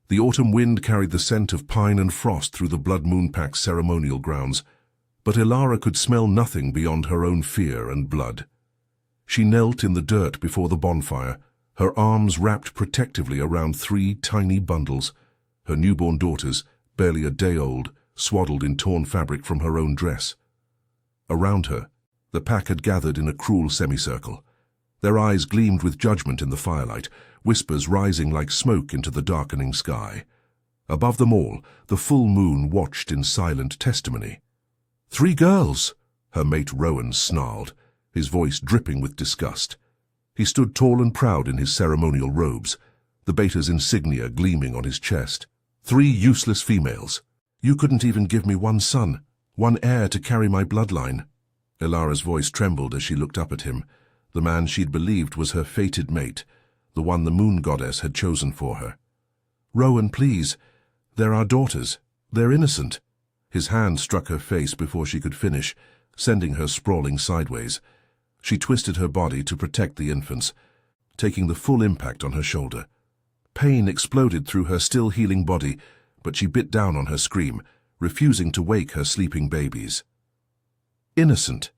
The autumn wind carried the scent of pine and frost through the Blood Moon Pack's ceremonial grounds, but Ilara could smell nothing beyond her own fear and blood. She knelt in the dirt before the bonfire, her arms wrapped protectively around 3 tiny bundles, her newborn daughters, barely a day old, swaddled in torn fabric from her own dress. Around her, the pack had gathered in a cruel semicircle. Their eyes gleamed with judgment in the firelight, whispers rising like smoke into the darkening sky. Above them all, the full moon watched in silent testimony. 3 girls, her mate Rowan snarled, his voice dripping with disgust. He stood tall and proud in his ceremonial robes, the beta's insignia gleaming on his chest. 3 useless females. You couldn't even give me 1 son, 1 heir to carry my bloodline. Ilara's voice trembled as she looked up at him, the man she'd believed was her fated mate, the one the moon goddess had chosen for her. Rowan, please. They're our daughters. They're innocent. His hand struck her face before she could finish, sending her sprawling sideways. She twisted her body to protect the infants, taking the full impact on her shoulder. Pain exploded through her still healing body, but she bit down on her scream, refusing to wake her sleeping babies. Innocent.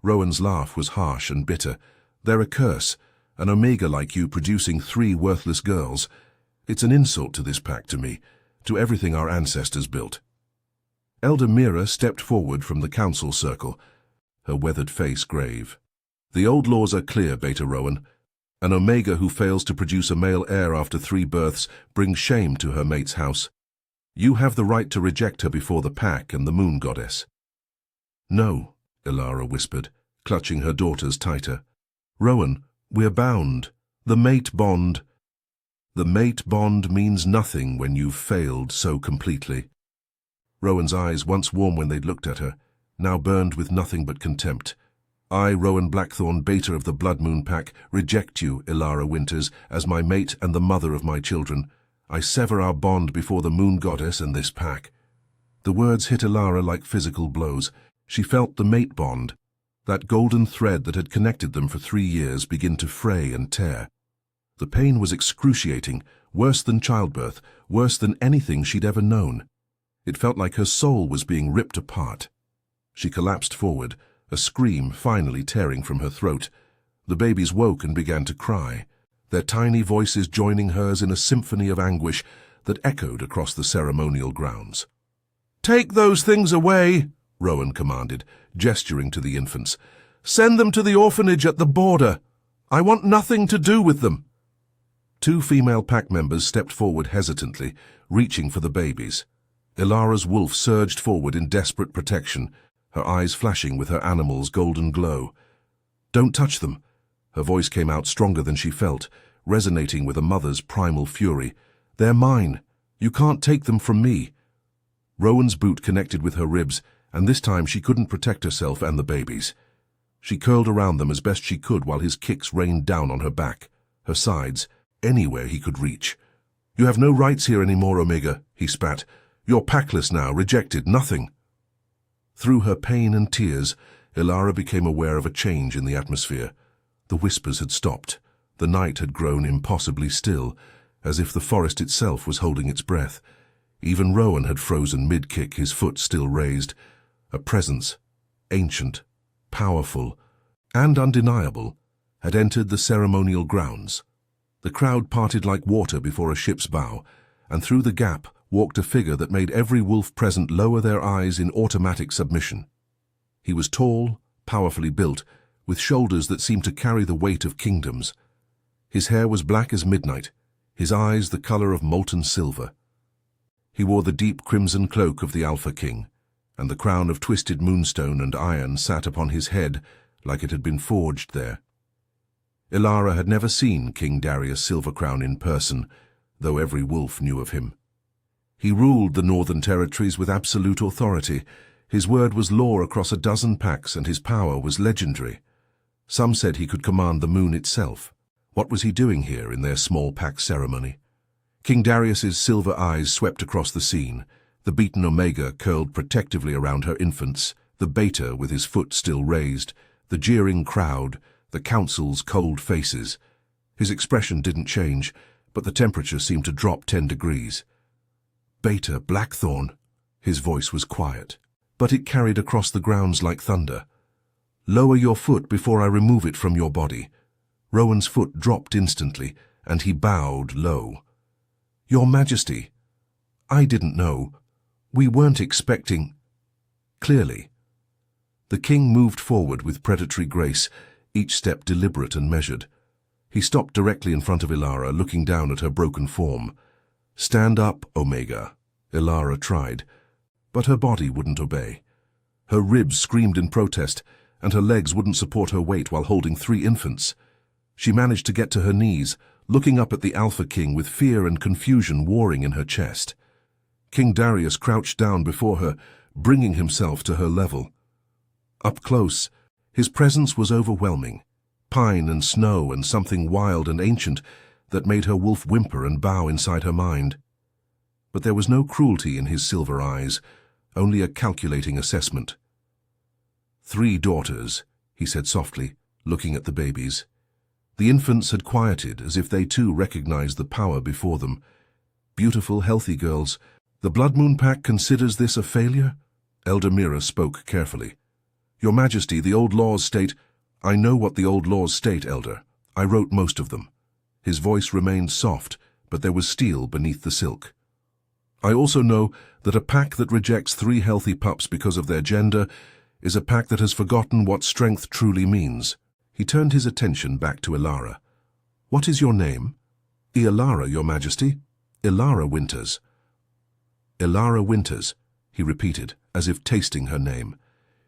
Rowan's laugh was harsh and bitter. They're a curse, an Omega like you producing 3 worthless girls. It's an insult to this pack, to me, to everything our ancestors built. Elder Mira stepped forward from the council circle, her weathered face grave. The old laws are clear, Beta Rowan. An Omega who fails to produce a male heir after 3 births brings shame to her mate's house. You have the right to reject her before the pack and the moon goddess. No, Ilara whispered, clutching her daughters tighter. Rowan, we're bound. The mate bond. The mate bond means nothing when you've failed so completely. Rowan's eyes, once warm when they'd looked at her, now burned with nothing but contempt. I, Rowan Blackthorn, Beta of the Blood Moon Pack, reject you, Ilara Winters, as my mate and the mother of my children. I sever our bond before the moon goddess and this pack. The words hit Ilara like physical blows. She felt the mate bond, that golden thread that had connected them for 3 years, begin to fray and tear. The pain was excruciating, worse than childbirth, worse than anything she'd ever known. It felt like her soul was being ripped apart. She collapsed forward, a scream finally tearing from her throat. The babies woke and began to cry, their tiny voices joining hers in a symphony of anguish that echoed across the ceremonial grounds. "Take those things away," Rowan commanded, gesturing to the infants. "Send them to the orphanage at the border. I want nothing to do with them." 2 female pack members stepped forward hesitantly, reaching for the babies. Ilara's wolf surged forward in desperate protection, her eyes flashing with her animal's golden glow. "Don't touch them." Her voice came out stronger than she felt, resonating with a mother's primal fury. "They're mine. You can't take them from me." Rowan's boot connected with her ribs, and this time she couldn't protect herself and the babies. She curled around them as best she could while his kicks rained down on her back, her sides, anywhere he could reach. "You have no rights here anymore, Omega," he spat. "You're packless now, rejected, nothing." Through her pain and tears, Ilara became aware of a change in the atmosphere. The whispers had stopped. The night had grown impossibly still, as if the forest itself was holding its breath. Even Rowan had frozen mid-kick, his foot still raised. A presence, ancient, powerful, and undeniable, had entered the ceremonial grounds. The crowd parted like water before a ship's bow, and through the gap walked a figure that made every wolf present lower their eyes in automatic submission. He was tall, powerfully built, with shoulders that seemed to carry the weight of kingdoms. His hair was black as midnight, his eyes the color of molten silver. He wore the deep crimson cloak of the Alpha King, and the crown of twisted moonstone and iron sat upon his head like it had been forged there. Ilara had never seen King Darius Silvercrown in person, though every wolf knew of him. He ruled the northern territories with absolute authority. His word was law across a dozen packs, and his power was legendary. Some said he could command the moon itself. What was he doing here in their small pack ceremony? King Darius's silver eyes swept across the scene, the beaten Omega curled protectively around her infants, the Beta with his foot still raised, the jeering crowd, the council's cold faces. His expression didn't change, but the temperature seemed to drop 10 degrees. "Beta Blackthorn," his voice was quiet, but it carried across the grounds like thunder. "Lower your foot before I remove it from your body." Rowan's foot dropped instantly, and he bowed low. "Your Majesty, I didn't know. We weren't expecting—" "Clearly." The king moved forward with predatory grace, each step deliberate and measured. He stopped directly in front of Ilara, looking down at her broken form. "Stand up, Omega," Ilara tried, but her body wouldn't obey. Her ribs screamed in protest, and her legs wouldn't support her weight while holding 3 infants. She managed to get to her knees, looking up at the Alpha King with fear and confusion warring in her chest. King Darius crouched down before her, bringing himself to her level. Up close, his presence was overwhelming. Pine and snow and something wild and ancient that made her wolf whimper and bow inside her mind. But there was no cruelty in his silver eyes, only a calculating assessment. 3 daughters, he said softly, looking at the babies. The infants had quieted, as if they too recognized the power before them. Beautiful, healthy girls. "The Blood Moon Pack considers this a failure?" Elder Mira spoke carefully. "Your Majesty, the old laws state—" "I know what the old laws state, Elder. I wrote most of them." His voice remained soft, but there was steel beneath the silk. "I also know that a pack that rejects 3 healthy pups because of their gender is a pack that has forgotten what strength truly means." He turned his attention back to Ilara. "What is your name?" "Ilara, Your Majesty. Ilara Winters." "Ilara Winters," he repeated, as if tasting her name.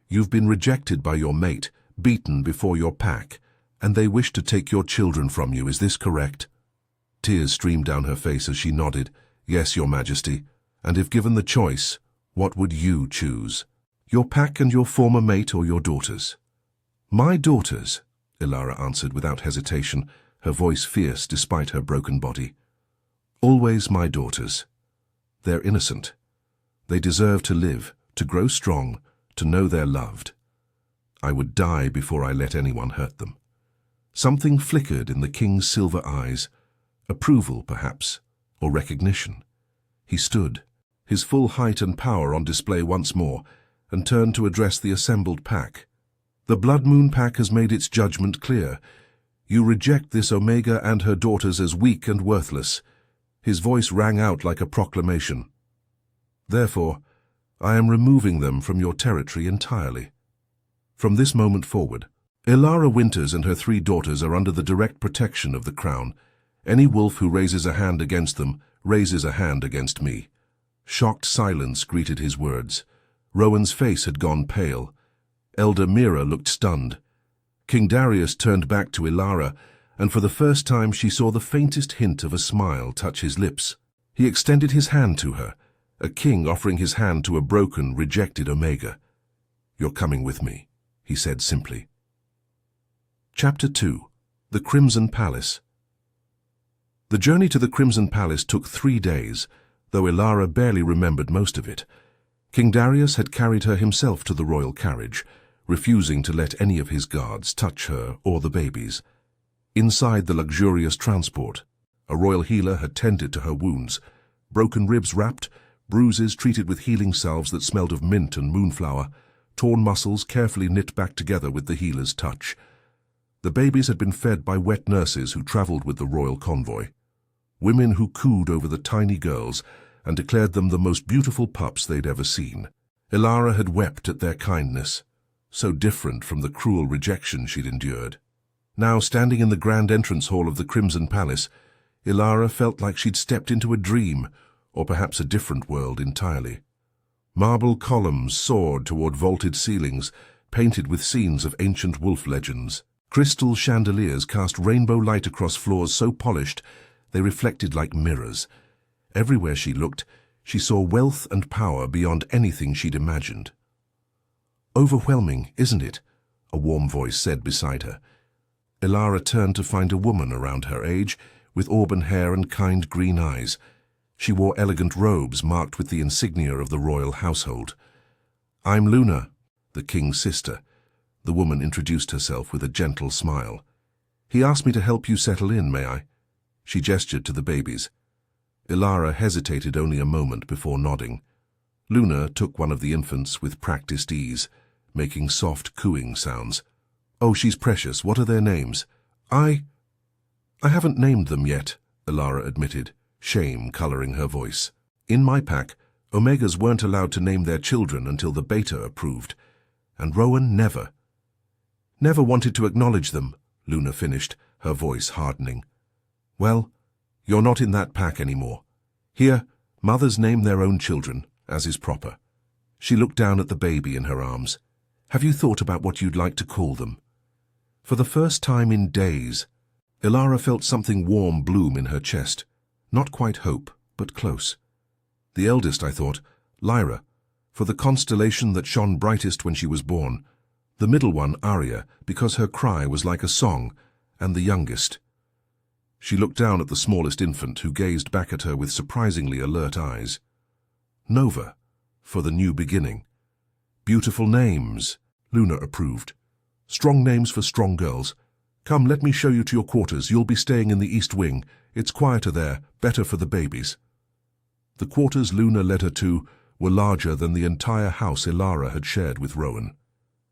"You've been rejected by your mate, beaten before your pack, and they wish to take your children from you, is this correct?" Tears streamed down her face as she nodded. "Yes, Your Majesty. And if given the choice, what would you choose? Your pack and your former mate, or your daughters?" "My daughters," Ilara answered without hesitation, her voice fierce despite her broken body. "Always my daughters. They're innocent. They deserve to live, to grow strong, to know they're loved. I would die before I let anyone hurt them." Something flickered in the king's silver eyes. Approval, perhaps, or recognition. He stood, his full height and power on display once more, and turned to address the assembled pack. "The Blood Moon Pack has made its judgment clear. You reject this Omega and her daughters as weak and worthless." His voice rang out like a proclamation. "Therefore, I am removing them from your territory entirely. From this moment forward, Ilara Winters and her 3 daughters are under the direct protection of the crown. Any wolf who raises a hand against them raises a hand against me." Shocked silence greeted his words. Rowan's face had gone pale. Elder Mira looked stunned. King Darius turned back to Ilara, and for the first time she saw the faintest hint of a smile touch his lips. He extended his hand to her, a king offering his hand to a broken, rejected Omega. "You're coming with me," he said simply. Chapter 2. The Crimson Palace. The journey to the Crimson Palace took 3 days, though Ilara barely remembered most of it. King Darius had carried her himself to the royal carriage, refusing to let any of his guards touch her or the babies. Inside the luxurious transport, a royal healer had tended to her wounds, broken ribs wrapped, bruises treated with healing salves that smelled of mint and moonflower, torn muscles carefully knit back together with the healer's touch. The babies had been fed by wet nurses who traveled with the royal convoy, women who cooed over the tiny girls and declared them the most beautiful pups they'd ever seen. Ilara had wept at their kindness, so different from the cruel rejection she'd endured. Now, standing in the grand entrance hall of the Crimson Palace, Ilara felt like she'd stepped into a dream, or perhaps a different world entirely. Marble columns soared toward vaulted ceilings, painted with scenes of ancient wolf legends. Crystal chandeliers cast rainbow light across floors so polished they reflected like mirrors. Everywhere she looked, she saw wealth and power beyond anything she'd imagined. "Overwhelming, isn't it?" a warm voice said beside her. Ilara turned to find a woman around her age, with auburn hair and kind green eyes. She wore elegant robes marked with the insignia of the royal household. "I'm Luna, the king's sister." The woman introduced herself with a gentle smile. "He asked me to help you settle in, may I?" She gestured to the babies. Ilara hesitated only a moment before nodding. Luna took one of the infants with practiced ease, making soft cooing sounds. "Oh, she's precious. What are their names?" I haven't named them yet," Ilara admitted, shame coloring her voice. "In my pack, Omegas weren't allowed to name their children until the Beta approved, and Rowan never wanted to acknowledge them," Luna finished, her voice hardening. "Well, you're not in that pack anymore. Here, mothers name their own children, as is proper." She looked down at the baby in her arms. "Have you thought about what you'd like to call them?" For the first time in days, Ilara felt something warm bloom in her chest. Not quite hope, but close. "The eldest, I thought, Lyra, for the constellation that shone brightest when she was born. The middle one, Arya, because her cry was like a song, and the youngest." She looked down at the smallest infant, who gazed back at her with surprisingly alert eyes. "Nova, for the new beginning." "Beautiful names," Luna approved. "Strong names for strong girls. Come, let me show you to your quarters. You'll be staying in the East Wing. It's quieter there, better for the babies." The quarters Luna led her to were larger than the entire house Ilara had shared with Rowan.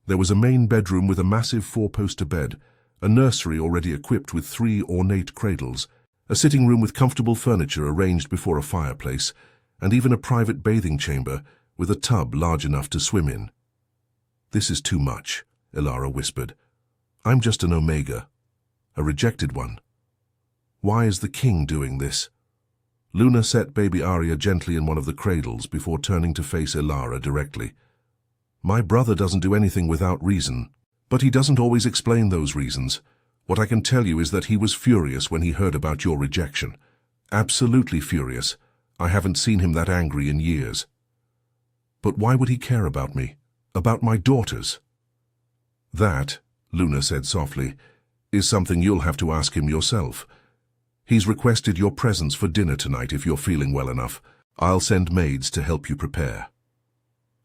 There was a main bedroom with a massive four-poster bed, a nursery already equipped with 3 ornate cradles, a sitting room with comfortable furniture arranged before a fireplace, and even a private bathing chamber with a tub large enough to swim in. "This is too much," Ilara whispered. "I'm just an Omega, a rejected one. Why is the king doing this?" Luna set baby Arya gently in one of the cradles before turning to face Ilara directly. "My brother doesn't do anything without reason, but he doesn't always explain those reasons. What I can tell you is that he was furious when he heard about your rejection. Absolutely furious. I haven't seen him that angry in years." "But why would he care about me? About my daughters?" "That," Luna said softly, "is something you'll have to ask him yourself. He's requested your presence for dinner tonight if you're feeling well enough. I'll send maids to help you prepare."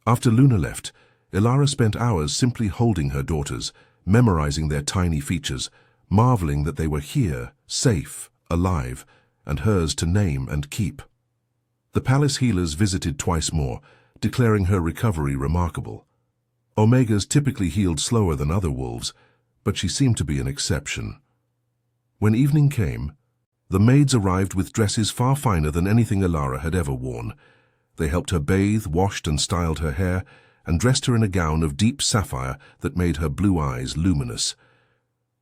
After Luna left, Ilara spent hours simply holding her daughters, memorizing their tiny features, marveling that they were here, safe, alive, and hers to name and keep. The palace healers visited twice more, declaring her recovery remarkable. Omegas typically healed slower than other wolves, but she seemed to be an exception. When evening came, the maids arrived with dresses far finer than anything Ilara had ever worn. They helped her bathe, washed and styled her hair, and dressed her in a gown of deep sapphire that made her blue eyes luminous.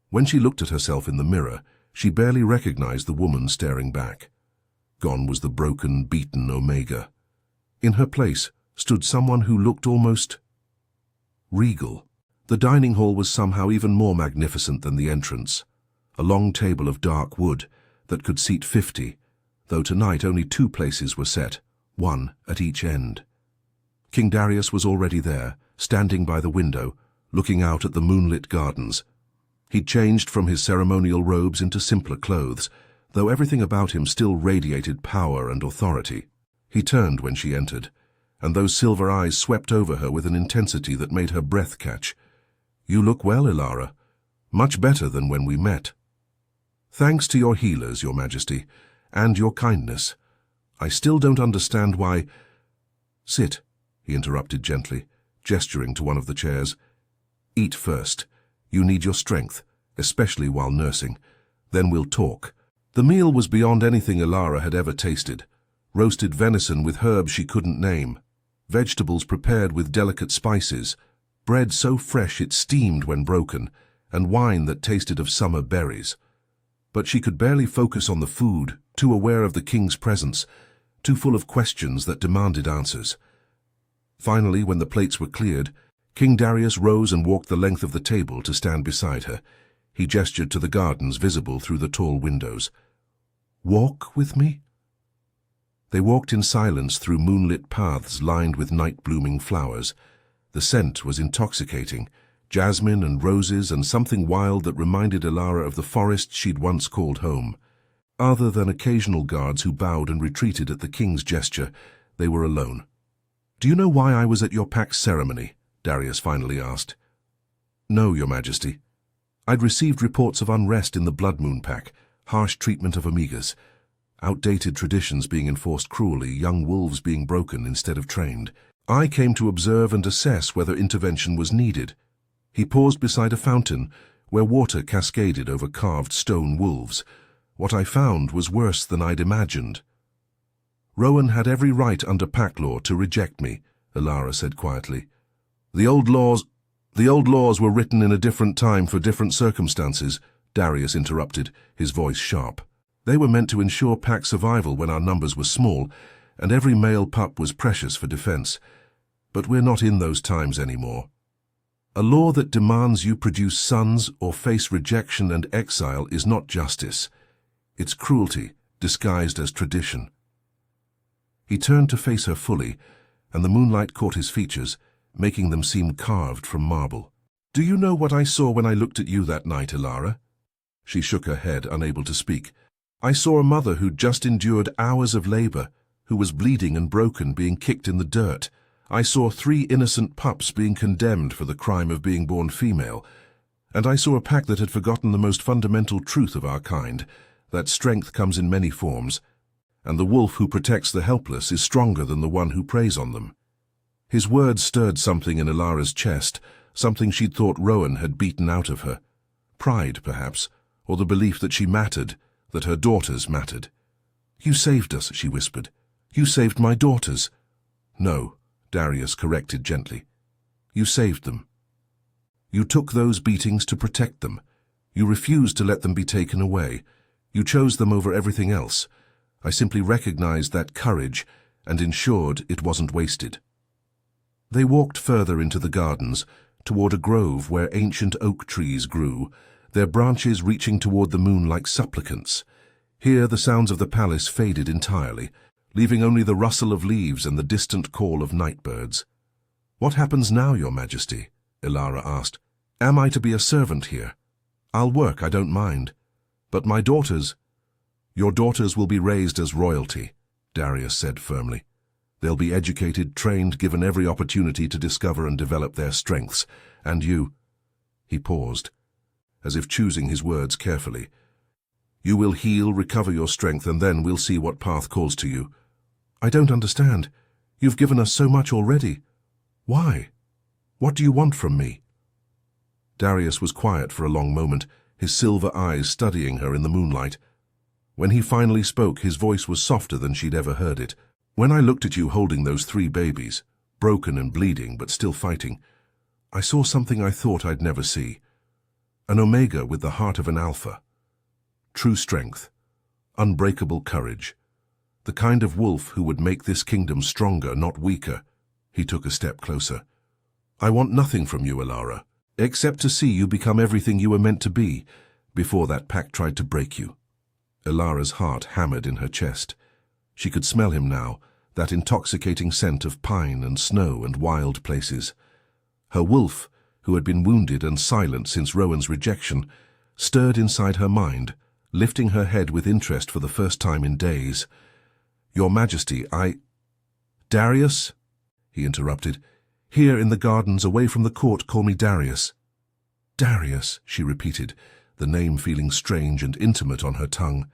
When she looked at herself in the mirror, she barely recognized the woman staring back. Gone was the broken, beaten Omega. In her place stood someone who looked almost regal. The dining hall was somehow even more magnificent than the entrance. A long table of dark wood that could seat 50, though tonight only 2 places were set, 1 at each end. King Darius was already there, standing by the window, looking out at the moonlit gardens. He'd changed from his ceremonial robes into simpler clothes, though everything about him still radiated power and authority. He turned when she entered, and those silver eyes swept over her with an intensity that made her breath catch. "You look well, Ilara. Much better than when we met." "Thanks to your healers, Your Majesty, and your kindness. I still don't understand why—" "Sit," he interrupted gently, gesturing to one of the chairs. "Eat first. You need your strength, especially while nursing. Then we'll talk." The meal was beyond anything Ilara had ever tasted. Roasted venison with herbs she couldn't name, vegetables prepared with delicate spices, bread so fresh it steamed when broken, and wine that tasted of summer berries. But she could barely focus on the food, too aware of the king's presence, too full of questions that demanded answers. Finally, when the plates were cleared, King Darius rose and walked the length of the table to stand beside her. He gestured to the gardens visible through the tall windows. "Walk with me?" They walked in silence through moonlit paths lined with night-blooming flowers. The scent was intoxicating, jasmine and roses and something wild that reminded Ilara of the forest she'd once called home. Other than occasional guards who bowed and retreated at the king's gesture, they were alone. "Do you know why I was at your pact ceremony?" Darius finally asked. "No, Your Majesty. I'd received reports of unrest in the Blood Moon Pack. harsh treatment of Omegas, outdated traditions being enforced cruelly, young wolves being broken instead of trained. I came to observe and assess whether intervention was needed. He paused beside a fountain where water cascaded over carved stone wolves. What I found was worse than I'd imagined. Rowan had every right under pack law to reject me, Elara said quietly. The old laws were written in a different time for different circumstances, Darius interrupted, his voice sharp. They were meant to ensure pack survival when our numbers were small, and every male pup was precious for defense. But we're not in those times anymore. A law that demands you produce sons or face rejection and exile is not justice. It's cruelty, disguised as tradition. He turned to face her fully, and the moonlight caught his features, making them seem carved from marble. Do you know what I saw when I looked at you that night, Elara? She shook her head, unable to speak. I saw a mother who'd just endured hours of labor, who was bleeding and broken, being kicked in the dirt. I saw 3 innocent pups being condemned for the crime of being born female. And I saw a pack that had forgotten the most fundamental truth of our kind, that strength comes in many forms, and the wolf who protects the helpless is stronger than the one who preys on them. His words stirred something in Elara's chest, something she'd thought Rowan had beaten out of her. Pride, perhaps, or the belief that she mattered, that her daughters mattered. You saved us, she whispered. You saved my daughters. No, Darius corrected gently. You saved them. You took those beatings to protect them. You refused to let them be taken away. You chose them over everything else. I simply recognized that courage and ensured it wasn't wasted. They walked further into the gardens, toward a grove where ancient oak trees grew, their branches reaching toward the moon like supplicants. Here the sounds of the palace faded entirely, leaving only the rustle of leaves and the distant call of night birds. What happens now, Your Majesty? Elara asked. Am I to be a servant here? I'll work, I don't mind. But my daughters... Your daughters will be raised as royalty, Darius said firmly. They'll be educated, trained, given every opportunity to discover and develop their strengths. And you... He paused, as if choosing his words carefully. You will heal, recover your strength, and then we'll see what path calls to you. I don't understand. You've given us so much already. Why? What do you want from me? Darius was quiet for a long moment, his silver eyes studying her in the moonlight. When he finally spoke, his voice was softer than she'd ever heard it. When I looked at you holding those 3 babies, broken and bleeding but still fighting, I saw something I thought I'd never see. An Omega with the heart of an Alpha. True strength, unbreakable courage. The kind of wolf who would make this kingdom stronger, not weaker. He took a step closer. I want nothing from you, Elara, except to see you become everything you were meant to be, before that pack tried to break you. Elara's heart hammered in her chest. She could smell him now, that intoxicating scent of pine and snow and wild places. Her wolf, who had been wounded and silent since Rowan's rejection, stirred inside her mind, lifting her head with interest for the first time in days. Your Majesty, Darius? He interrupted. Here in the gardens, away from the court, call me Darius. Darius, she repeated, the name feeling strange and intimate on her tongue.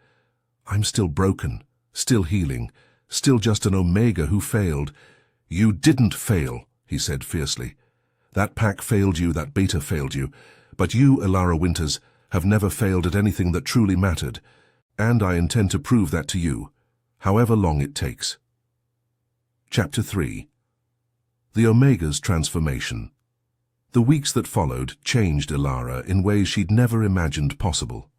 I'm still broken, still healing, still just an Omega who failed. You didn't fail, he said fiercely. That pack failed you, that beta failed you, but you, Elara Winters, have never failed at anything that truly mattered, and I intend to prove that to you, however long it takes. Chapter 3. The Omega's Transformation. The weeks that followed changed Elara in ways she'd never imagined possible.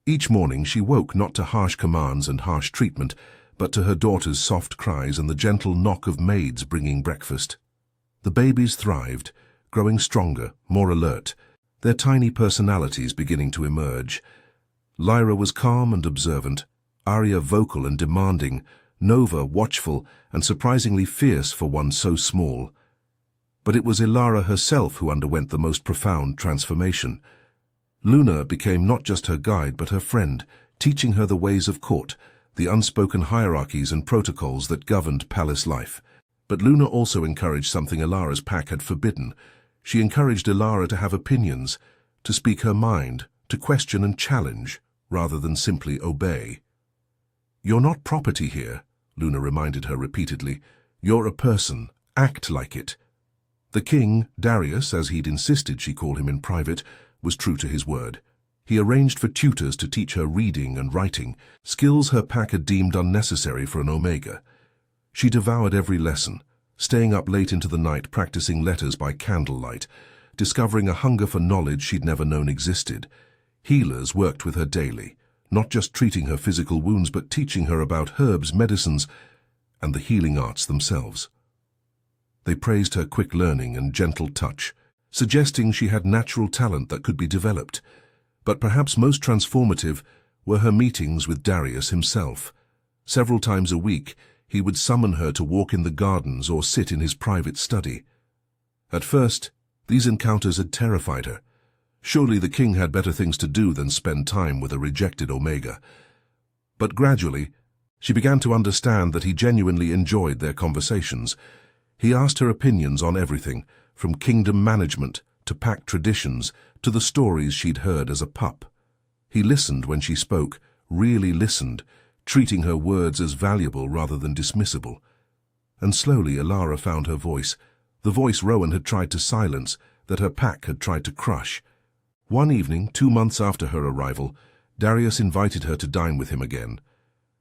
Each morning she woke not to harsh commands and harsh treatment, but to her daughter's soft cries and the gentle knock of maids bringing breakfast. The babies thrived, growing stronger, more alert, their tiny personalities beginning to emerge. Lyra was calm and observant, Arya vocal and demanding, Nova watchful and surprisingly fierce for one so small. But it was Elara herself who underwent the most profound transformation. Luna became not just her guide but her friend, teaching her the ways of court, the unspoken hierarchies and protocols that governed palace life. But Luna also encouraged something Elara's pack had forbidden. She encouraged Elara to have opinions, to speak her mind, to question and challenge, rather than simply obey. "You're not property here," Luna reminded her repeatedly. "You're a person. Act like it." The king, Darius, as he'd insisted she call him in private, was true to his word. He arranged for tutors to teach her reading and writing, skills her pack had deemed unnecessary for an Omega. She devoured every lesson, staying up late into the night practicing letters by candlelight, discovering a hunger for knowledge she'd never known existed. Healers worked with her daily, not just treating her physical wounds but teaching her about herbs, medicines, and the healing arts themselves. They praised her quick learning and gentle touch, suggesting she had natural talent that could be developed. But perhaps most transformative were her meetings with Darius himself. Several times a week, he would summon her to walk in the gardens or sit in his private study. At first, these encounters had terrified her. Surely the king had better things to do than spend time with a rejected Omega. But gradually, she began to understand that he genuinely enjoyed their conversations. He asked her opinions on everything, from kingdom management to pack traditions to the stories she'd heard as a pup. He listened when she spoke, really listened, treating her words as valuable rather than dismissible. And slowly Elara found her voice, the voice Rowan had tried to silence, that her pack had tried to crush. One evening, 2 months after her arrival, Darius invited her to dine with him again.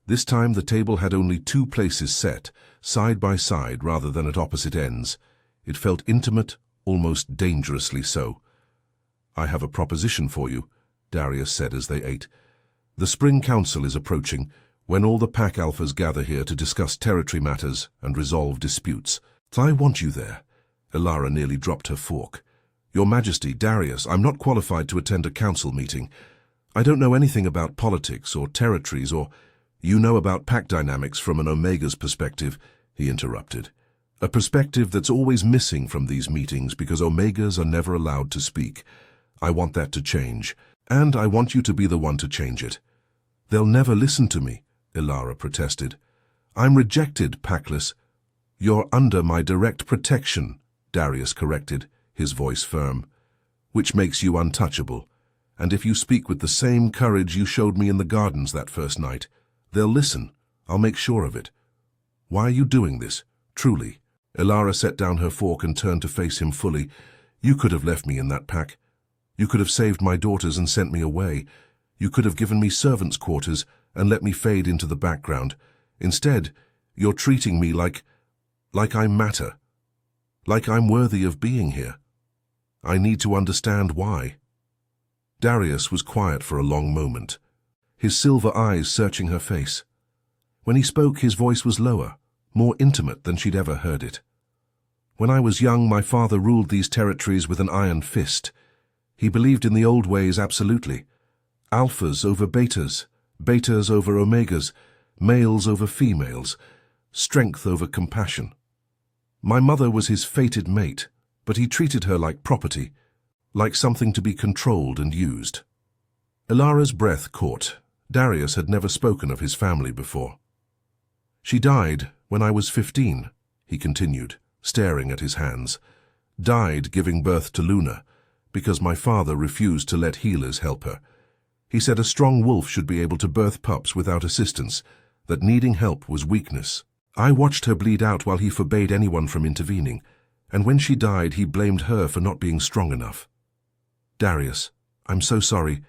This time the table had only 2 places set, side by side rather than at opposite ends. It felt intimate, almost dangerously so. "I have a proposition for you," Darius said as they ate. "The Spring Council is approaching, when all the pack alphas gather here to discuss territory matters and resolve disputes. I want you there." Elara nearly dropped her fork. "Your Majesty, Darius, I'm not qualified to attend a council meeting. I don't know anything about politics or territories or—" "You know about pack dynamics from an Omega's perspective," he interrupted. "A perspective that's always missing from these meetings because Omegas are never allowed to speak. I want that to change, and I want you to be the one to change it." "They'll never listen to me," Elara protested. "I'm rejected, Packless." "You're under my direct protection," Darius corrected, his voice firm, "which makes you untouchable. And if you speak with the same courage you showed me in the gardens that first night, they'll listen. I'll make sure of it. Why are you doing this, truly?" Elara set down her fork and turned to face him fully. "You could have left me in that pack. You could have saved my daughters and sent me away. You could have given me servants' quarters and let me fade into the background. Instead, you're treating me like I matter. Like I'm worthy of being here. I need to understand why." Darius was quiet for a long moment, his silver eyes searching her face. When he spoke, his voice was lower, more intimate than she'd ever heard it. "When I was young, my father ruled these territories with an iron fist. He believed in the old ways absolutely. Alphas over betas, betas over omegas, males over females, strength over compassion. My mother was his fated mate, but he treated her like property, like something to be controlled and used." Elara's breath caught. Darius had never spoken of his family before. "She died when I was 15, he continued, staring at his hands. "Died giving birth to Luna, because my father refused to let healers help her. He said a strong wolf should be able to birth pups without assistance, that needing help was weakness. I watched her bleed out while he forbade anyone from intervening, and when she died he blamed her for not being strong enough. Darius, I'm so sorry.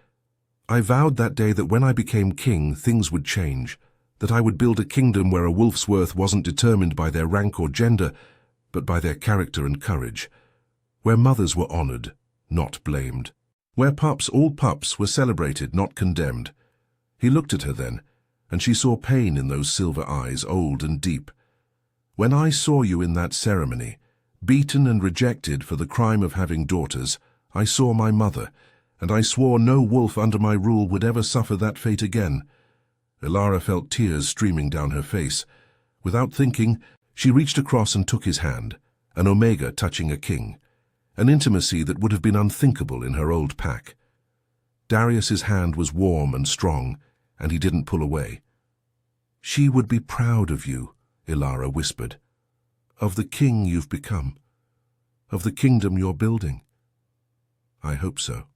I vowed that day that when I became king, things would change, that I would build a kingdom where a wolf's worth wasn't determined by their rank or gender, but by their character and courage, where mothers were honored, not blamed, where all pups were celebrated, not condemned." He looked at her then, and she saw pain in those silver eyes, old and deep. "When I saw you in that ceremony, beaten and rejected for the crime of having daughters, I saw my mother, and I swore no wolf under my rule would ever suffer that fate again." Elara felt tears streaming down her face. Without thinking, she reached across and took his hand, an Omega touching a king, an intimacy that would have been unthinkable in her old pack. Darius's hand was warm and strong, and he didn't pull away. "She would be proud of you," Elara whispered, "of the king you've become, of the kingdom you're building." "I hope so."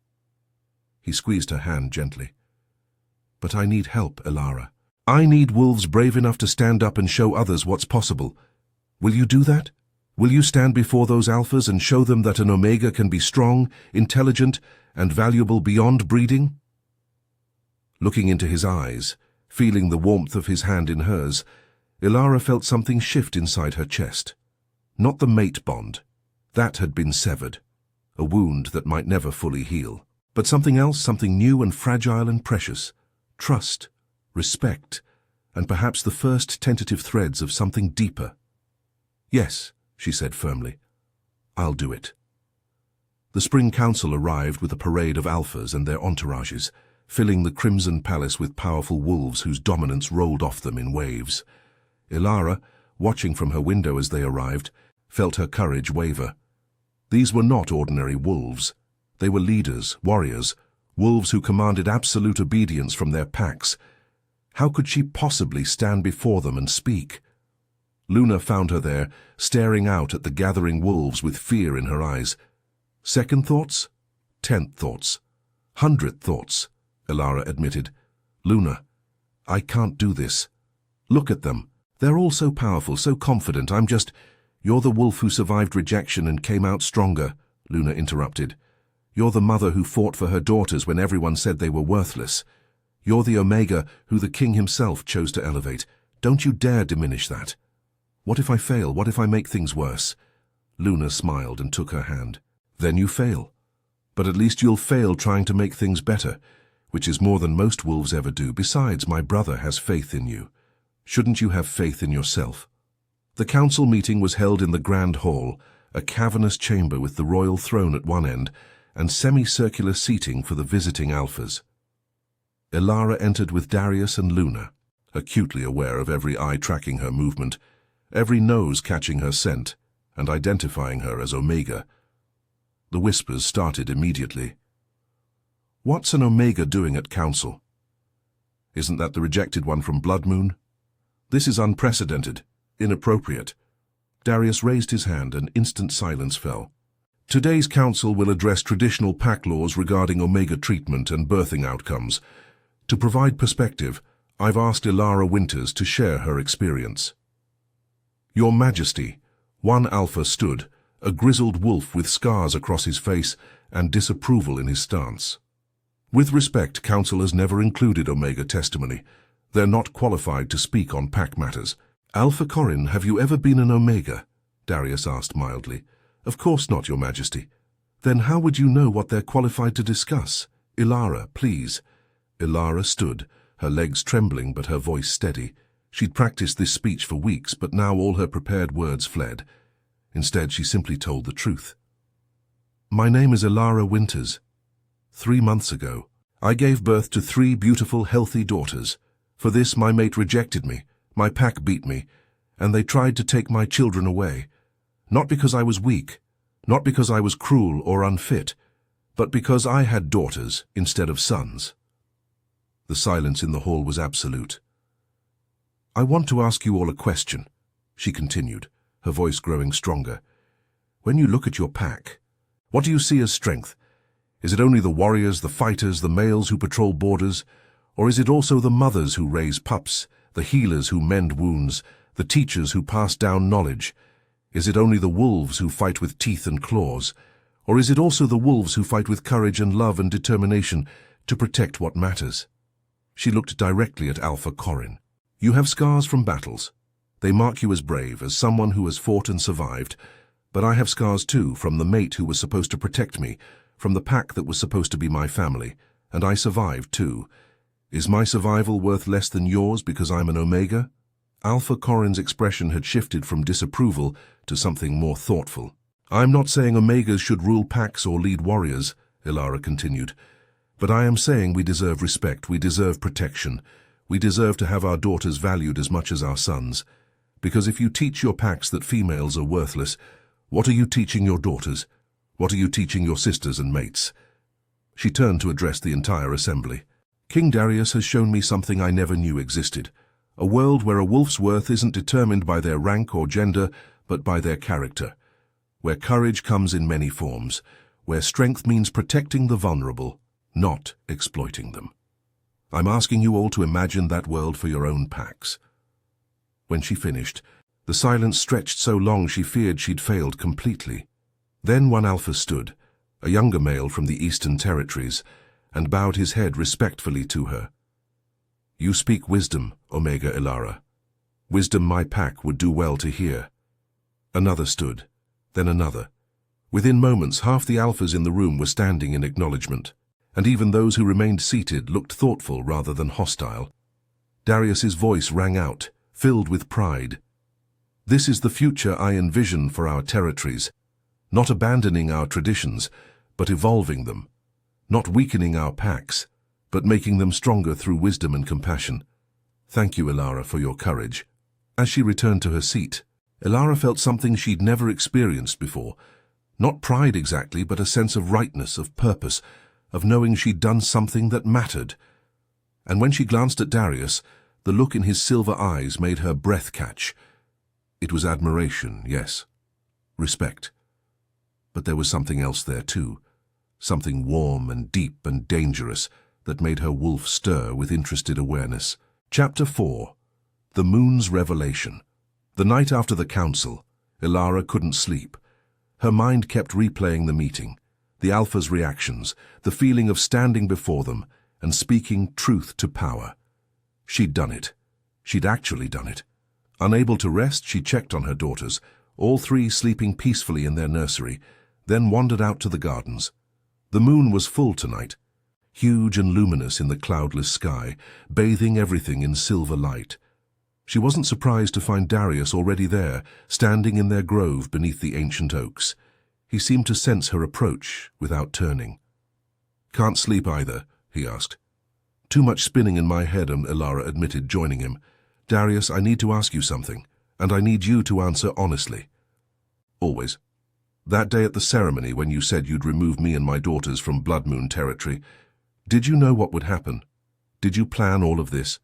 He squeezed her hand gently. But I need help, Elara. I need wolves brave enough to stand up and show others what's possible. Will you do that? Will you stand before those alphas and show them that an Omega can be strong, intelligent, and valuable beyond breeding? Looking into his eyes, feeling the warmth of his hand in hers, Elara felt something shift inside her chest. Not the mate bond. That had been severed. A wound that might never fully heal. But something else, something new and fragile and precious. Trust, respect, and perhaps the first tentative threads of something deeper. Yes, she said firmly. I'll do it. The Spring Council arrived with a parade of alphas and their entourages, filling the Crimson Palace with powerful wolves whose dominance rolled off them in waves. Elara, watching from her window as they arrived, felt her courage waver. These were not ordinary wolves. They were leaders, warriors, wolves who commanded absolute obedience from their packs. How could she possibly stand before them and speak? Luna found her there, staring out at the gathering wolves with fear in her eyes. Second thoughts? 10th thoughts? 100th thoughts, Elara admitted. Luna, I can't do this. Look at them. They're all so powerful, so confident. You're the wolf who survived rejection and came out stronger, Luna interrupted. You're the mother who fought for her daughters when everyone said they were worthless. You're the Omega who the king himself chose to elevate. Don't you dare diminish that. What if I fail? What if I make things worse? Luna smiled and took her hand. Then you fail. But at least you'll fail trying to make things better, which is more than most wolves ever do. Besides, my brother has faith in you. Shouldn't you have faith in yourself? The council meeting was held in the Grand Hall, a cavernous chamber with the royal throne at one end and semicircular seating for the visiting alphas. Elara entered with Darius and Luna, acutely aware of every eye tracking her movement, every nose catching her scent and identifying her as Omega. The whispers started immediately. What's an Omega doing at council? Isn't that the rejected one from Blood Moon? This is unprecedented, inappropriate. Darius raised his hand and instant silence fell. Today's council will address traditional pack laws regarding Omega treatment and birthing outcomes. To provide perspective, I've asked Elara Winters to share her experience. Your Majesty, one alpha stood, a grizzled wolf with scars across his face and disapproval in his stance. With respect, council has never included Omega testimony. They're not qualified to speak on pack matters. Alpha Corin, have you ever been an Omega? Darius asked mildly. Of course not, Your Majesty. Then how would you know what they're qualified to discuss? Elara, please. Elara stood, her legs trembling but her voice steady. She'd practiced this speech for weeks, but now all her prepared words fled. Instead, she simply told the truth. My name is Elara Winters. 3 months ago, I gave birth to 3 beautiful, healthy daughters. For this, my mate rejected me, my pack beat me, and they tried to take my children away. Not because I was weak, not because I was cruel or unfit, but because I had daughters instead of sons. The silence in the hall was absolute. I want to ask you all a question, she continued, her voice growing stronger. When you look at your pack, what do you see as strength? Is it only the warriors, the fighters, the males who patrol borders? Or is it also the mothers who raise pups, the healers who mend wounds, the teachers who pass down knowledge? Is it only the wolves who fight with teeth and claws? Or is it also the wolves who fight with courage and love and determination to protect what matters? She looked directly at Alpha Corin. You have scars from battles. They mark you as brave, as someone who has fought and survived. But I have scars too, from the mate who was supposed to protect me, from the pack that was supposed to be my family, and I survived too. Is my survival worth less than yours because I'm an Omega? Alpha Corin's expression had shifted from disapproval to something more thoughtful. I'm not saying Omegas should rule packs or lead warriors, Elara continued, but I am saying we deserve respect, we deserve protection, we deserve to have our daughters valued as much as our sons. Because if you teach your packs that females are worthless, what are you teaching your daughters? What are you teaching your sisters and mates? She turned to address the entire assembly. King Darius has shown me something I never knew existed. A world where a wolf's worth isn't determined by their rank or gender, but by their character. Where courage comes in many forms. Where strength means protecting the vulnerable, not exploiting them. I'm asking you all to imagine that world for your own packs." When she finished, the silence stretched so long she feared she'd failed completely. Then one alpha stood, a younger male from the Eastern Territories, and bowed his head respectfully to her. "You speak wisdom, Omega Ilara. Wisdom my pack would do well to hear." Another stood, then another. Within moments, half the alphas in the room were standing in acknowledgement, and even those who remained seated looked thoughtful rather than hostile. Darius's voice rang out, filled with pride. "This is the future I envision for our territories, not abandoning our traditions, but evolving them, not weakening our packs, but making them stronger through wisdom and compassion. Thank you, Ilara, for your courage." As she returned to her seat, Ilara felt something she'd never experienced before. Not pride exactly, but a sense of rightness, of purpose, of knowing she'd done something that mattered. And when she glanced at Darius, the look in his silver eyes made her breath catch. It was admiration, yes. Respect. But there was something else there too. Something warm and deep and dangerous that made her wolf stir with interested awareness. Chapter 4. The Moon's Revelation. The night after the council, Ilara couldn't sleep. Her mind kept replaying the meeting, the Alpha's reactions, the feeling of standing before them and speaking truth to power. She'd done it. She'd actually done it. Unable to rest, she checked on her daughters, all three sleeping peacefully in their nursery, then wandered out to the gardens. The moon was full tonight, huge and luminous in the cloudless sky, bathing everything in silver light. She wasn't surprised to find Darius already there, standing in their grove beneath the ancient oaks. He seemed to sense her approach without turning. "Can't sleep either?" he asked. "Too much spinning in my head," Ilara admitted, joining him. "Darius, I need to ask you something, and I need you to answer honestly." "Always. That day at the ceremony when you said you'd remove me and my daughters from Blood Moon territory, did you know what would happen? Did you plan all of this?"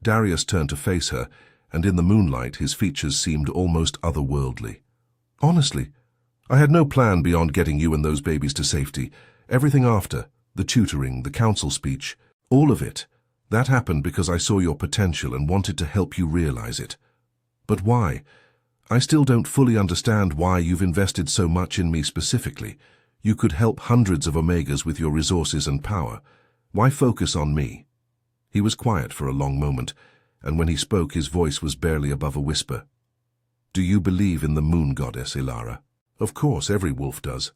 Darius turned to face her, and in the moonlight his features seemed almost otherworldly. "Honestly, I had no plan beyond getting you and those babies to safety. Everything after, the tutoring, the council speech, all of it, that happened because I saw your potential and wanted to help you realize it. But why? I still don't fully understand why you've invested so much in me specifically. You could help hundreds of Omegas with your resources and power. Why focus on me?" He was quiet for a long moment, and when he spoke his voice was barely above a whisper. "Do you believe in the moon goddess, Ilara?" "Of course, every wolf does."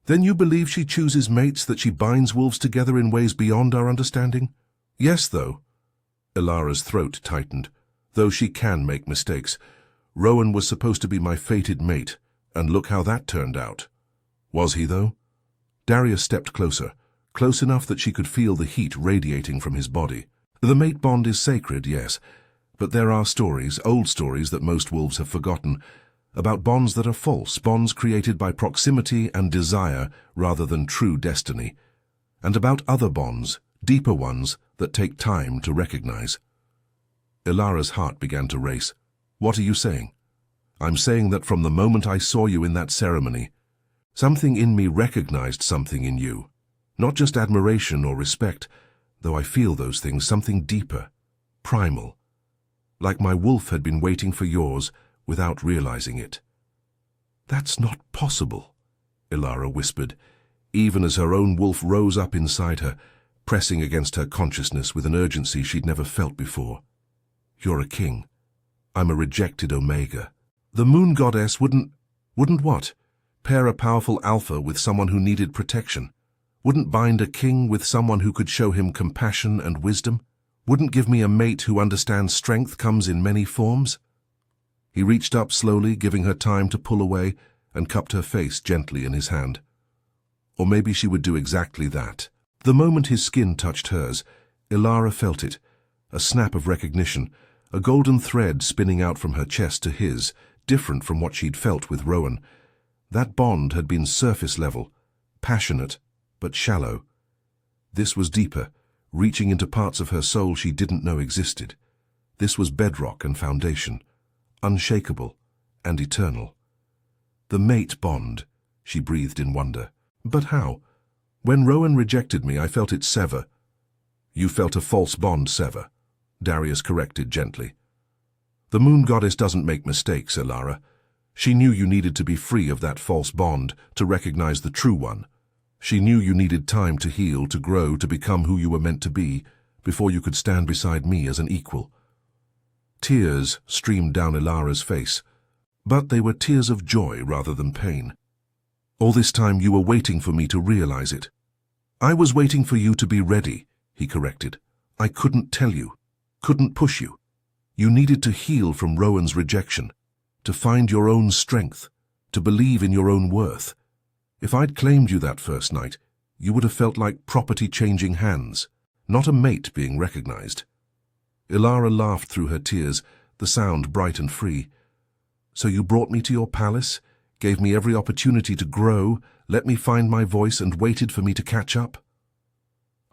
"Then you believe she chooses mates, that she binds wolves together in ways beyond our understanding?" "Yes, though." Ilara's throat tightened. "Though she can make mistakes. Rowan was supposed to be my fated mate, and look how that turned out." "Was he, though?" Darius stepped closer, close enough that she could feel the heat radiating from his body. "The mate bond is sacred, yes, but there are stories, old stories that most wolves have forgotten, about bonds that are false, bonds created by proximity and desire rather than true destiny, and about other bonds, deeper ones, that take time to recognize." Ilara's heart began to race. "What are you saying?" "I'm saying that from the moment I saw you in that ceremony, something in me recognized something in you. Not just admiration or respect, though I feel those things, something deeper, primal. Like my wolf had been waiting for yours without realizing it." "That's not possible," Ilara whispered, even as her own wolf rose up inside her, pressing against her consciousness with an urgency she'd never felt before. "You're a king. I'm a rejected Omega. The moon goddess wouldn't what? Pair a powerful alpha with someone who needed protection? Wouldn't bind a king with someone who could show him compassion and wisdom? Wouldn't give me a mate who understands strength comes in many forms?" He reached up slowly, giving her time to pull away, and cupped her face gently in his hand. Or maybe she would do exactly that. The moment his skin touched hers, Ilara felt it, a snap of recognition, a golden thread spinning out from her chest to his, different from what she'd felt with Rowan. That bond had been surface level, passionate, but shallow. This was deeper, reaching into parts of her soul she didn't know existed. This was bedrock and foundation, unshakable and eternal. "The mate bond," she breathed in wonder. "But how? When Rowan rejected me, I felt it sever." You felt a false bond sever, Darius corrected gently. The moon goddess doesn't make mistakes, Elara. She knew you needed to be free of that false bond to recognize the true one. She knew you needed time to heal, to grow, to become who you were meant to be, before you could stand beside me as an equal. Tears streamed down Elara's face, but they were tears of joy rather than pain. All this time you were waiting for me to realize it. I was waiting for you to be ready, he corrected. I couldn't tell you, couldn't push you. You needed to heal from Rowan's rejection, to find your own strength, to believe in your own worth. If I'd claimed you that first night, you would have felt like property changing hands, not a mate being recognized. Elara laughed through her tears, the sound bright and free. So you brought me to your palace, gave me every opportunity to grow, let me find my voice and waited for me to catch up?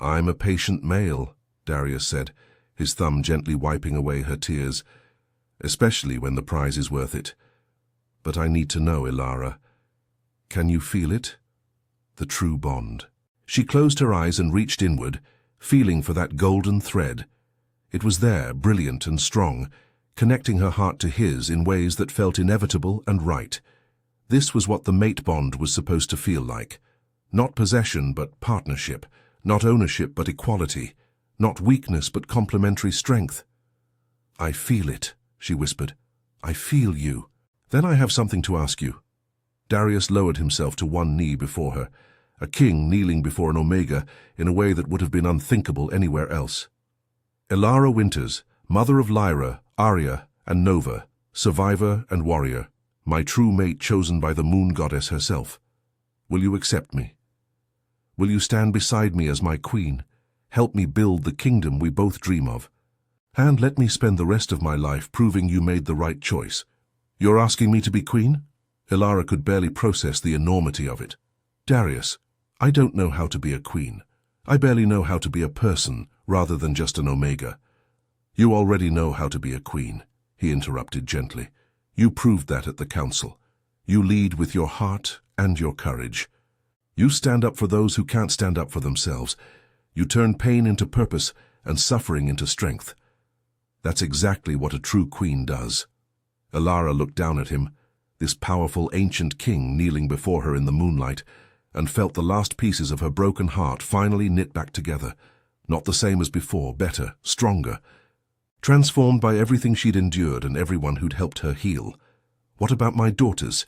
I'm a patient male, Darius said, his thumb gently wiping away her tears, especially when the prize is worth it. But I need to know, Elara. Can you feel it? The true bond. She closed her eyes and reached inward, feeling for that golden thread. It was there, brilliant and strong, connecting her heart to his in ways that felt inevitable and right. This was what the mate bond was supposed to feel like. Not possession, but partnership. Not ownership, but equality. Not weakness, but complementary strength. I feel it, she whispered. I feel you. Then I have something to ask you. Darius lowered himself to one knee before her, a king kneeling before an Omega in a way that would have been unthinkable anywhere else. Elara Winters, mother of Lyra, Arya, and Nova, survivor and warrior, my true mate chosen by the moon goddess herself. Will you accept me? Will you stand beside me as my queen, help me build the kingdom we both dream of, and let me spend the rest of my life proving you made the right choice? You're asking me to be queen? Elara could barely process the enormity of it. Darius, I don't know how to be a queen. I barely know how to be a person rather than just an Omega. You already know how to be a queen, he interrupted gently. You proved that at the council. You lead with your heart and your courage. You stand up for those who can't stand up for themselves. You turn pain into purpose and suffering into strength. That's exactly what a true queen does. Elara looked down at him, this powerful ancient king kneeling before her in the moonlight, and felt the last pieces of her broken heart finally knit back together. Not the same as before, better, stronger. Transformed by everything she'd endured and everyone who'd helped her heal. What about my daughters?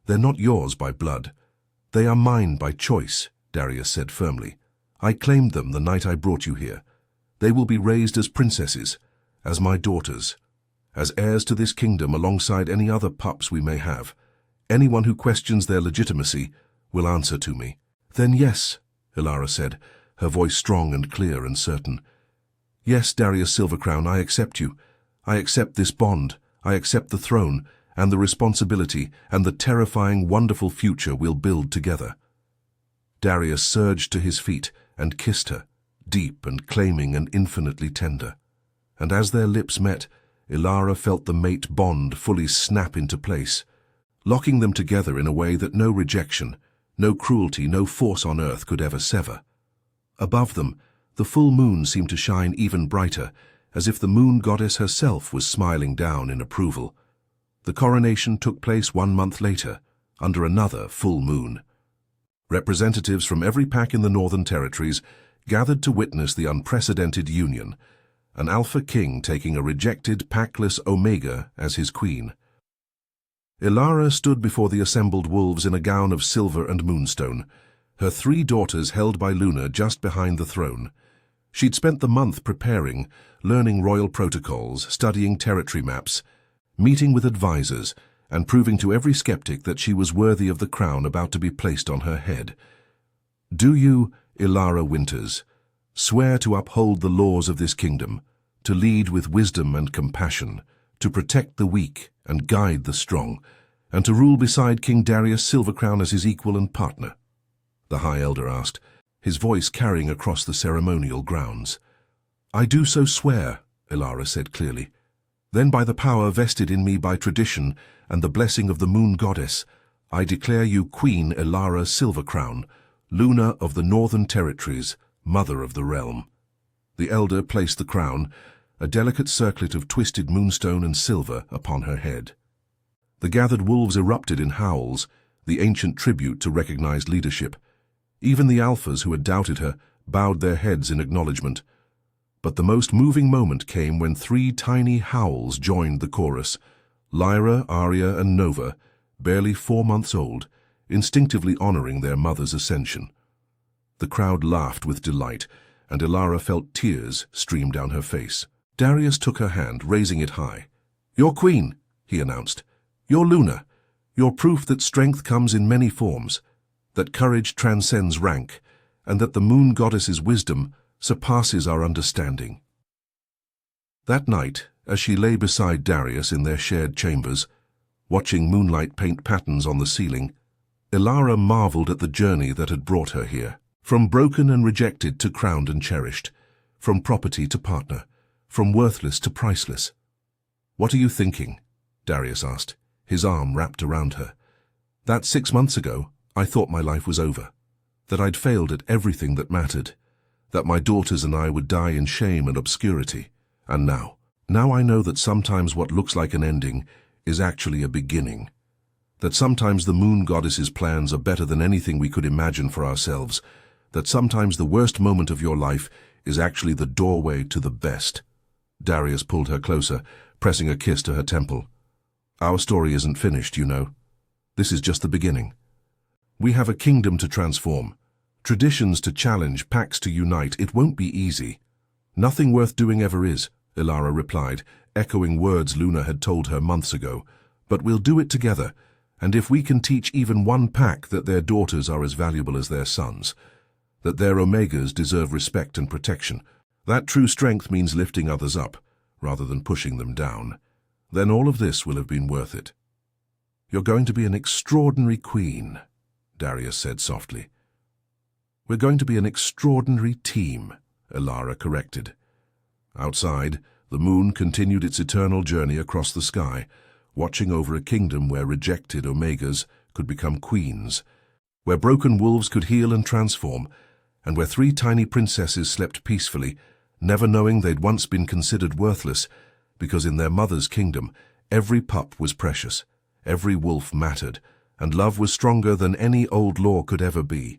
They're not yours by blood. They are mine by choice, Darius said firmly. I claimed them the night I brought you here. They will be raised as princesses, as my daughters, as heirs to this kingdom alongside any other pups we may have. Anyone who questions their legitimacy will answer to me. Then yes, Elara said, her voice strong and clear and certain. Yes, Darius Silvercrown, I accept you. I accept this bond. I accept the throne, and the responsibility, and the terrifying, wonderful future we'll build together. Darius surged to his feet and kissed her, deep and claiming and infinitely tender. And as their lips met, Elara felt the mate bond fully snap into place, locking them together in a way that no rejection, no cruelty, no force on earth could ever sever. Above them, the full moon seemed to shine even brighter, as if the moon goddess herself was smiling down in approval. The coronation took place 1 month later, under another full moon. Representatives from every pack in the Northern Territories gathered to witness the unprecedented union, an alpha king taking a rejected packless Omega as his queen. Elara stood before the assembled wolves in a gown of silver and moonstone, her 3 daughters held by Luna just behind the throne. She'd spent the month preparing, learning royal protocols, studying territory maps, meeting with advisors, and proving to every skeptic that she was worthy of the crown about to be placed on her head. Do you, Elara Winters, swear to uphold the laws of this kingdom, to lead with wisdom and compassion, to protect the weak and guide the strong, and to rule beside King Darius Silvercrown as his equal and partner? The High Elder asked, his voice carrying across the ceremonial grounds. I do so swear, Elara said clearly. Then by the power vested in me by tradition and the blessing of the moon goddess, I declare you Queen Elara Silvercrown, Luna of the Northern Territories, Mother of the Realm. The elder placed the crown, a delicate circlet of twisted moonstone and silver, upon her head. The gathered wolves erupted in howls, the ancient tribute to recognized leadership. Even the alphas who had doubted her bowed their heads in acknowledgement. But the most moving moment came when 3 tiny howls joined the chorus. Lyra, Arya, and Nova, barely 4 months old, instinctively honoring their mother's ascension. The crowd laughed with delight, and Ilara felt tears stream down her face. Darius took her hand, raising it high. "Your queen," he announced. "Your Luna. Your proof that strength comes in many forms, that courage transcends rank, and that the moon goddess's wisdom surpasses our understanding." That night, as she lay beside Darius in their shared chambers, watching moonlight paint patterns on the ceiling, Ilara marveled at the journey that had brought her here. From broken and rejected to crowned and cherished, from property to partner, from worthless to priceless. "What are you thinking?" Darius asked, his arm wrapped around her. "That 6 months ago, I thought my life was over, that I'd failed at everything that mattered, that my daughters and I would die in shame and obscurity. And now I know that sometimes what looks like an ending is actually a beginning, that sometimes the moon goddess's plans are better than anything we could imagine for ourselves, that sometimes the worst moment of your life is actually the doorway to the best." Darius pulled her closer, pressing a kiss to her temple. "Our story isn't finished, you know. This is just the beginning. We have a kingdom to transform, traditions to challenge, pacts to unite. It won't be easy." "Nothing worth doing ever is," Ilara replied, echoing words Luna had told her months ago. "But we'll do it together, and if we can teach even one pack that their daughters are as valuable as their sons, that their omegas deserve respect and protection, that true strength means lifting others up, rather than pushing them down, then all of this will have been worth it." "You're going to be an extraordinary queen," Darius said softly. "We're going to be an extraordinary team," Ilara corrected. Outside, the moon continued its eternal journey across the sky, watching over a kingdom where rejected omegas could become queens, where broken wolves could heal and transform, and where 3 tiny princesses slept peacefully, never knowing they'd once been considered worthless, because in their mother's kingdom, every pup was precious, every wolf mattered, and love was stronger than any old law could ever be.